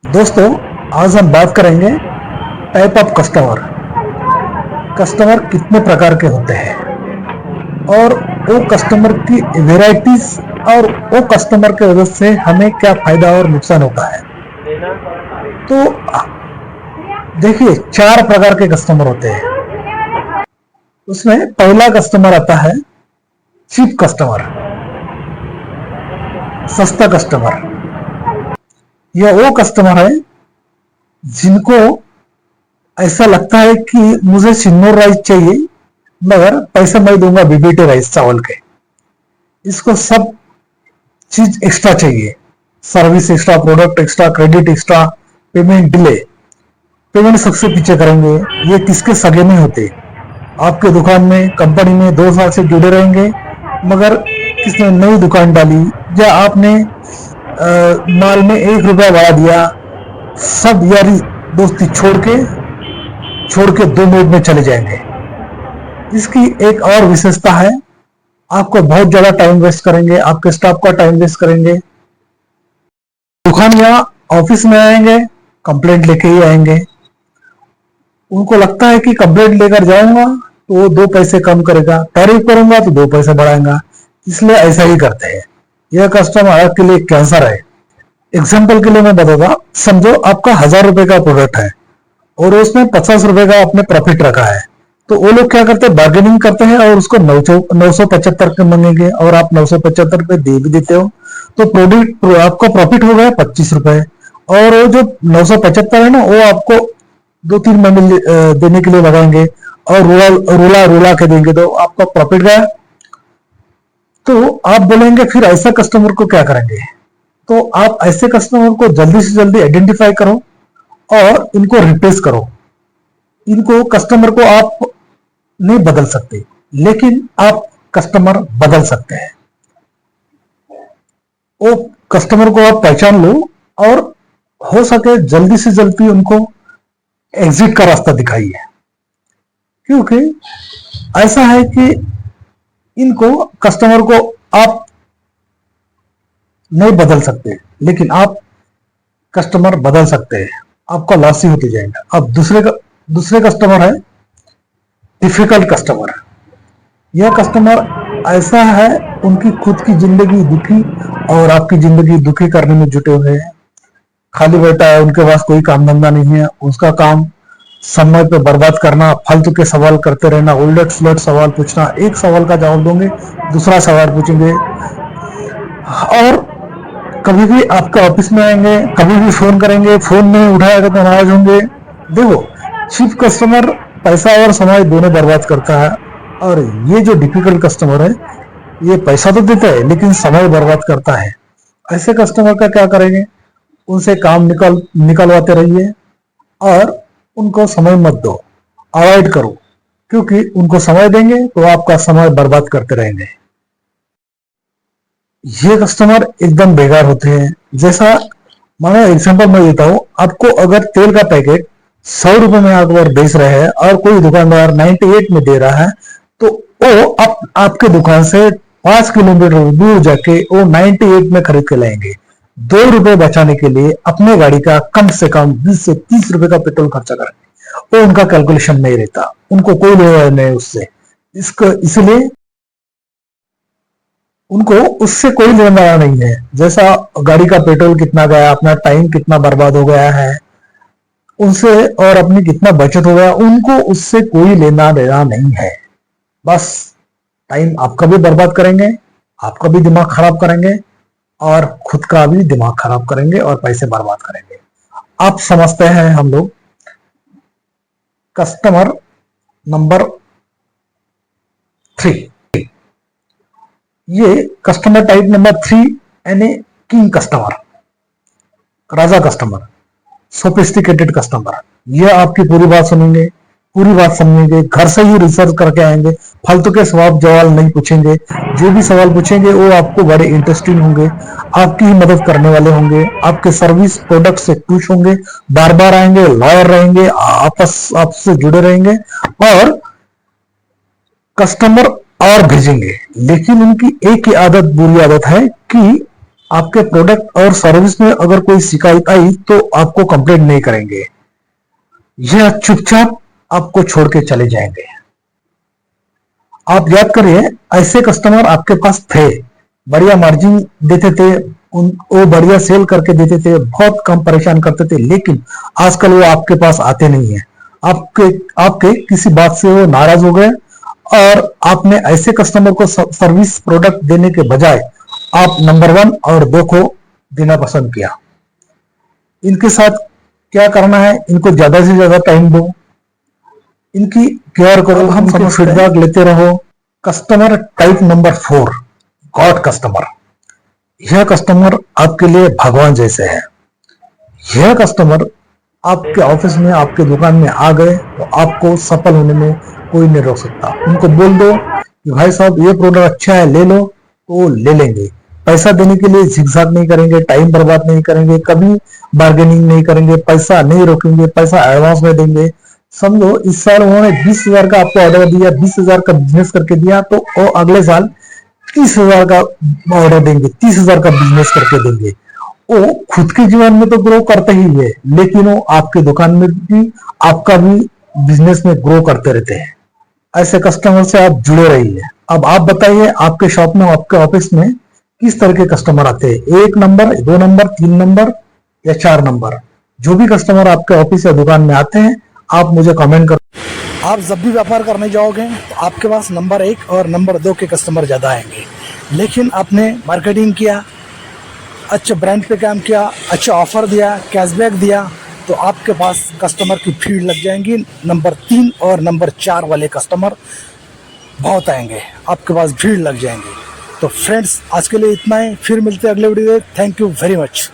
दोस्तों, आज हम बात करेंगे टाइप ऑफ कस्टमर। कस्टमर कितने प्रकार के होते हैं और वो कस्टमर की वेराइटीज और वो कस्टमर के वजह से हमें क्या फायदा और नुकसान होता है। तो देखिए, चार प्रकार के कस्टमर होते हैं। उसमें पहला कस्टमर आता है चीप कस्टमर, सस्ता कस्टमर। यह वो कस्टमर है जिनको ऐसा लगता है कि मुझे सिन्नोर राइस चाहिए, मगर पैसा मैं दूंगा बीबीटी राइस चावल के। इसको सब चीज एक्स्ट्रा चाहिए, service extra, product extra, credit extra, payment delay. Payment सबसे पीछे करेंगे। ये किसके सगे नहीं होते। आपके दुकान में, कंपनी में 2 साल से जुड़े रहेंगे, मगर किसने नई दुकान डाली या आपने माल में 1 रुपया बढ़ा दिया, सब यारी दोस्ती छोड़ के 2 मिनट में चले जाएंगे। इसकी एक और विशेषता है, आपको बहुत ज्यादा टाइम वेस्ट करेंगे, आपके स्टाफ का टाइम वेस्ट करेंगे। दुकान या ऑफिस में आएंगे, कंप्लेंट लेके ही आएंगे। उनको लगता है कि कंप्लेंट लेकर जाऊंगा तो वो 2 पैसे कम करेगा, तारीफ करूंगा तो 2 पैसे बढ़ाएगा, इसलिए ऐसा ही करते हैं। यह कस्टमर आपके लिए कैंसर है। एग्जाम्पल के लिए मैं बताता, समझो आपका 1000 रुपए का प्रोडक्ट है और उसमें 50 रुपए का आपने प्रॉफिट रखा है। तो वो लोग क्या करते हैं, बार्गेनिंग करते हैं और उसको 975 के मांगेंगे और आप 975 पे दे भी देते हो। तो प्रोडक्ट आपका प्रॉफिट हो गया 25 रुपए, और वो जो 975 है ना, वो आपको 2-3 महीने देने के लिए लगाएंगे और रुला रुला के देंगे तो आपका प्रॉफिट गया। तो आप बोलेंगे फिर ऐसा कस्टमर को क्या करेंगे। तो आप ऐसे कस्टमर को जल्दी से जल्दी आइडेंटिफाई करो और इनको रिप्लेस करो। इनको कस्टमर को आप नहीं बदल सकते, लेकिन आप कस्टमर बदल सकते हैं। वो कस्टमर को आप पहचान लो और हो सके जल्दी से जल्दी उनको एग्जिट का रास्ता दिखाइए। क्योंकि ऐसा है कि इनको कस्टमर को आप नहीं बदल सकते, लेकिन आप कस्टमर बदल सकते हैं। आपका लॉस ही होते जाएगा। अब दूसरे कस्टमर है डिफिकल्ट कस्टमर। यह कस्टमर ऐसा है, उनकी खुद की जिंदगी दुखी और आपकी जिंदगी दुखी करने में जुटे हुए हैं। खाली बैठा है, उनके पास कोई काम धंधा नहीं है। उसका काम समय पे बर्बाद करना, फालतू के सवाल करते रहना, उलट सुलट सवाल पूछना। एक सवाल का जवाब दोगे, दूसरा सवाल पूछेंगे, और कभी भी आपके ऑफिस में आएंगे, कभी भी फोन करेंगे, फोन नहीं उठाएगा तो नाराज होंगे। देखो, चीप कस्टमर पैसा और समय दोनों बर्बाद करता है, और ये जो डिफिकल्ट कस्टमर है, ये पैसा तो देता है लेकिन समय बर्बाद करता है। ऐसे कस्टमर का क्या करेंगे, उनसे काम निकलवाते रहिए और उनको समय मत दो, अवॉइड करो। क्योंकि उनको समय देंगे तो आपका समय बर्बाद करते रहेंगे। ये कस्टमर एकदम बेकार होते हैं। जैसा मानो एग्जांपल मैं देता हूं आपको, अगर तेल का पैकेट 100 रुपए में अगर बेच रहे हैं और कोई दुकानदार 98 में दे रहा है, तो वो आपके दुकान से 5 किलोमीटर दूर जाके वो 98 में खरीद के लाएंगे। 2 रुपए बचाने के लिए अपने गाड़ी का कम से कम 20 से 30 रुपए का पेट्रोल खर्चा करेंगे। वो उनका कैलकुलेशन नहीं रहता, उनको कोई लेना नहीं उससे। इसलिए उनको उससे कोई लेना देना नहीं है। जैसा गाड़ी का पेट्रोल कितना गया, अपना टाइम कितना बर्बाद हो गया है उनसे, और अपनी कितना बचत हो गया, उनको उससे कोई लेना देना नहीं है। बस टाइम आपका भी बर्बाद करेंगे, आपका भी दिमाग खराब करेंगे, और खुद का भी दिमाग खराब करेंगे और पैसे बर्बाद करेंगे। आप समझते हैं हम लोग कस्टमर नंबर 3, ये कस्टमर टाइप नंबर 3 यानी किंग कस्टमर, राजा कस्टमर, सोफिस्टिकेटेड कस्टमर। ये आपकी पूरी बात सुनेंगे, पूरी बात समझेंगे, घर से ही रिसर्च करके आएंगे, फालतू के सवाल नहीं पूछेंगे। जो भी सवाल पूछेंगे वो आपको बड़े इंटरेस्टिंग होंगे, आपकी ही मदद करने वाले होंगे, आपके सर्विस प्रोडक्ट से खुश होंगे, बार बार आएंगे, लॉयल रहेंगे, आपसे जुड़े रहेंगे, और कस्टमर और भेजेंगे। लेकिन उनकी एक ही आदत, बुरी आदत है कि आपके प्रोडक्ट और सर्विस में अगर कोई शिकायत आई तो आपको कंप्लेंट नहीं करेंगे, यह चुपचाप आपको छोड़ के चले जाएंगे। आप याद करिए, ऐसे कस्टमर आपके पास थे, बढ़िया मार्जिन देते थे, वो बढ़िया सेल करके देते थे, बहुत कम परेशान करते थे, लेकिन आजकल वो आपके पास आते नहीं है। आपके आपके किसी बात से वो नाराज हो गए और आपने ऐसे कस्टमर को सर्विस प्रोडक्ट देने के बजाय आप नंबर 1 और 2 को देना पसंद किया। इनके साथ क्या करना है, इनको ज्यादा से ज्यादा टाइम दो, इनकी केयर करो, हम इनके फीडबैक लेते रहो। Customer type number 4, God customer. यह कस्टमर आपके लिए भगवान जैसे है। यह कस्टमर आपके ऑफिस में, आपके दुकान में आ गए तो आपको सफल होने में कोई नहीं रोक सकता। उनको बोल दो कि भाई साहब ये प्रोडक्ट अच्छा है, ले लो, तो वो ले लेंगे। पैसा देने के लिए झिकझाक नहीं करेंगे, टाइम बर्बाद नहीं करेंगे, कभी बार्गेनिंग नहीं करेंगे, पैसा नहीं रोकेंगे, पैसा एडवांस में देंगे। समझो इस साल उन्होंने 20,000 का आपको ऑर्डर दिया, 20,000 का बिजनेस करके दिया, तो वो अगले साल 30,000 का ऑर्डर देंगे, 30,000 का बिजनेस करके देंगे। वो खुद के जीवन में तो ग्रो करते ही है, लेकिन वो आपके दुकान में भी, आपका भी बिजनेस में ग्रो करते रहते हैं। ऐसे कस्टमर से आप जुड़े रहिए। अब आप बताइए, आपके शॉप में, आपके ऑफिस में किस तरह के कस्टमर आते हैं? 1 नंबर, 2 नंबर, 3 नंबर या 4 नंबर? जो भी कस्टमर आपके ऑफिस या दुकान में आते हैं, आप मुझे कमेंट कर। आप जब भी व्यापार करने जाओगे तो आपके पास नंबर 1 और नंबर 2 के कस्टमर ज़्यादा आएंगे, लेकिन आपने मार्केटिंग किया, अच्छा ब्रांड पे काम किया, अच्छा ऑफर दिया, कैशबैक दिया, तो आपके पास कस्टमर की भीड़ लग जाएंगी। नंबर 3 और नंबर 4 वाले कस्टमर बहुत आएंगे, आपके पास भीड़ लग जाएंगे। तो फ्रेंड्स, आज के लिए इतना ही, फिर मिलते हैं अगले वीडियो में। Thank you very much.